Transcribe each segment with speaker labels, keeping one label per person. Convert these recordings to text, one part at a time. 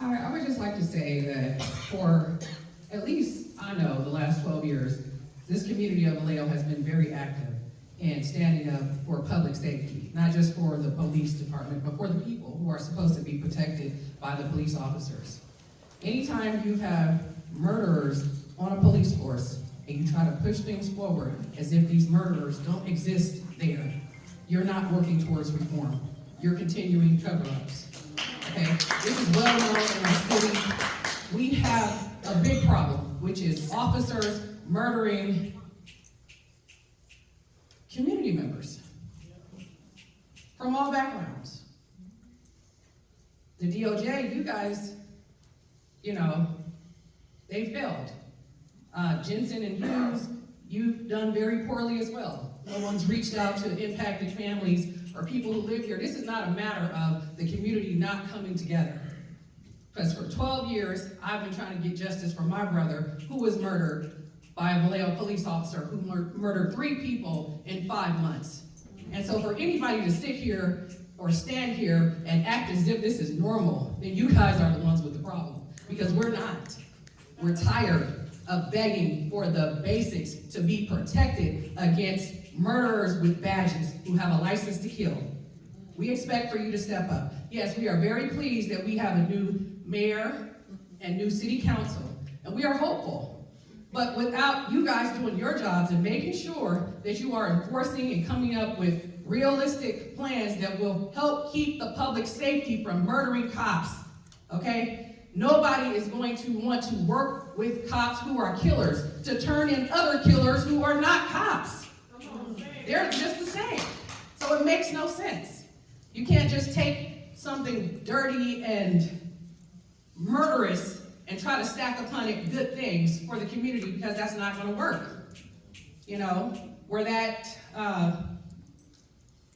Speaker 1: Hi, I would just like to say that for at least, I know, the last 12 years, this community of Vallejo has been very active in standing up for public safety, not just for the police department, but for the people who are supposed to be protected by the police officers. Anytime you have murderers on a police force and you try to push things forward as if these murderers don't exist there, you're not working towards reform. You're continuing cover-ups. Okay, this is well known in our city. We have a big problem, which is officers murdering community members from all backgrounds. The DOJ, you guys, they failed. Jensen and Hughes, you've done very poorly as well. No one's reached out to impacted families or people who live here. This is not a matter of the community not coming together. Because for 12 years, I've been trying to get justice for my brother who was murdered by a Vallejo police officer who murdered 3 people in 5 months. And so for anybody to sit here or stand here and act as if this is normal, then you guys are the ones with the problem. Because we're not. We're tired of begging for the basics to be protected against murderers with badges who have a license to kill. We expect for you to step up. Yes, we are very pleased that we have a new mayor and new city council, and we are hopeful. But without you guys doing your jobs and making sure that you are enforcing and coming up with realistic plans that will help keep the public safety from murdering cops, okay? Nobody is going to want to work with cops who are killers to turn in other killers who are not cops. They're just the same. So it makes no sense. You can't just take something dirty and murderous and try to stack upon it good things for the community, because that's not going to work. Where that,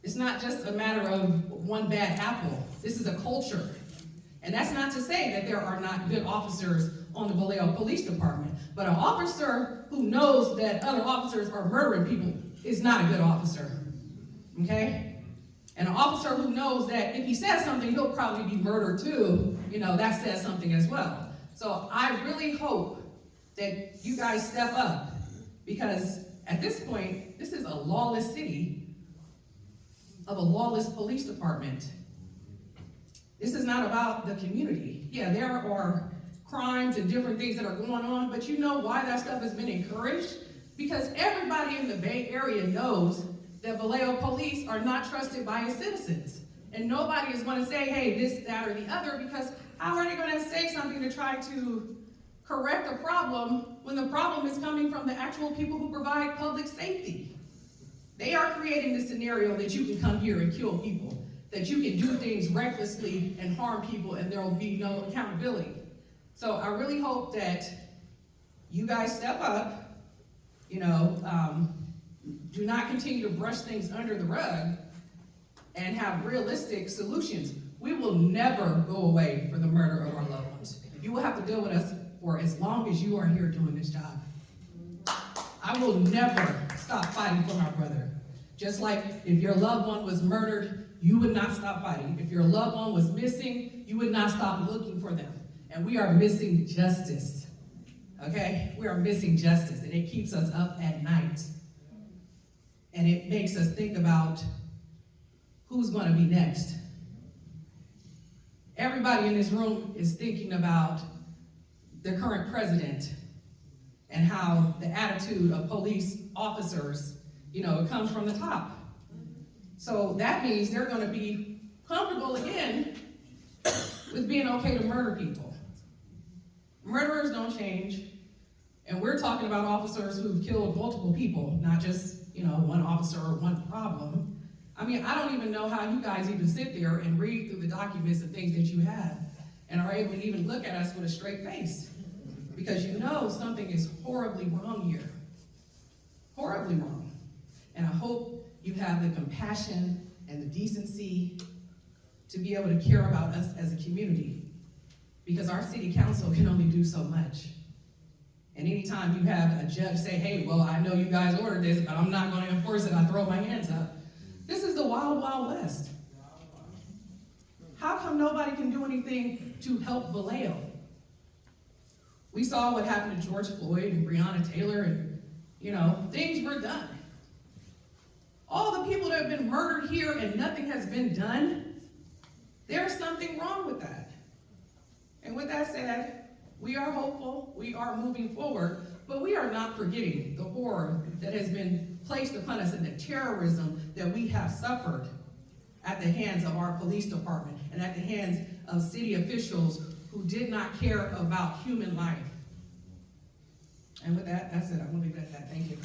Speaker 1: it's not just a matter of one bad apple. This is a culture. And that's not to say that there are not good officers on the Vallejo Police Department, but an officer who knows that other officers are murdering people is not a good officer, okay? And an officer who knows that if he says something, he'll probably be murdered too, that says something as well. So I really hope that you guys step up, because at this point, this is a lawless city of a lawless police department. This is not about the community. Yeah, there are crimes and different things that are going on, but you know why that stuff has been encouraged? Because everybody in the Bay Area knows that Vallejo police are not trusted by its citizens. And nobody is going to say, hey, this, that, or the other, because how are they going to say something to try to correct a problem when the problem is coming from the actual people who provide public safety? They are creating the scenario that you can come here and kill people, that you can do things recklessly and harm people and there will be no accountability. So I really hope that you guys step up, do not continue to brush things under the rug and have realistic solutions. We will never go away for the murder of our loved ones. You will have to deal with us for as long as you are here doing this job. I will never stop fighting for my brother. Just like if your loved one was murdered, you would not stop fighting. If your loved one was missing, you would not stop looking for them. And we are missing justice, okay? We are missing justice, and it keeps us up at night. And it makes us think about who's going to be next. Everybody in this room is thinking about the current president and how the attitude of police officers, it comes from the top. So that means they're going to be comfortable again with being okay to murder people. Murderers don't change. And we're talking about officers who've killed multiple people, not just, one officer or one problem. I mean, I don't even know how you guys even sit there and read through the documents and things that you have and are able to even look at us with a straight face, because something is horribly wrong here. Horribly wrong. And I hope you have the compassion and the decency to be able to care about us as a community, because our city council can only do so much. And anytime you have a judge say, hey, well, I know you guys ordered this, but I'm not going to enforce it, I throw my hands up. This is the wild, wild west. How come nobody can do anything to help Vallejo? We saw what happened to George Floyd and Breonna Taylor, and, things were done. All the people that have been murdered here and nothing has been done, there's something wrong with that. And with that said, we are hopeful, we are moving forward, but we are not forgetting the horror that has been placed upon us and the terrorism that we have suffered at the hands of our police department and at the hands of city officials who did not care about human life. And with that, that's it. I'm going to leave it at that. Thank you.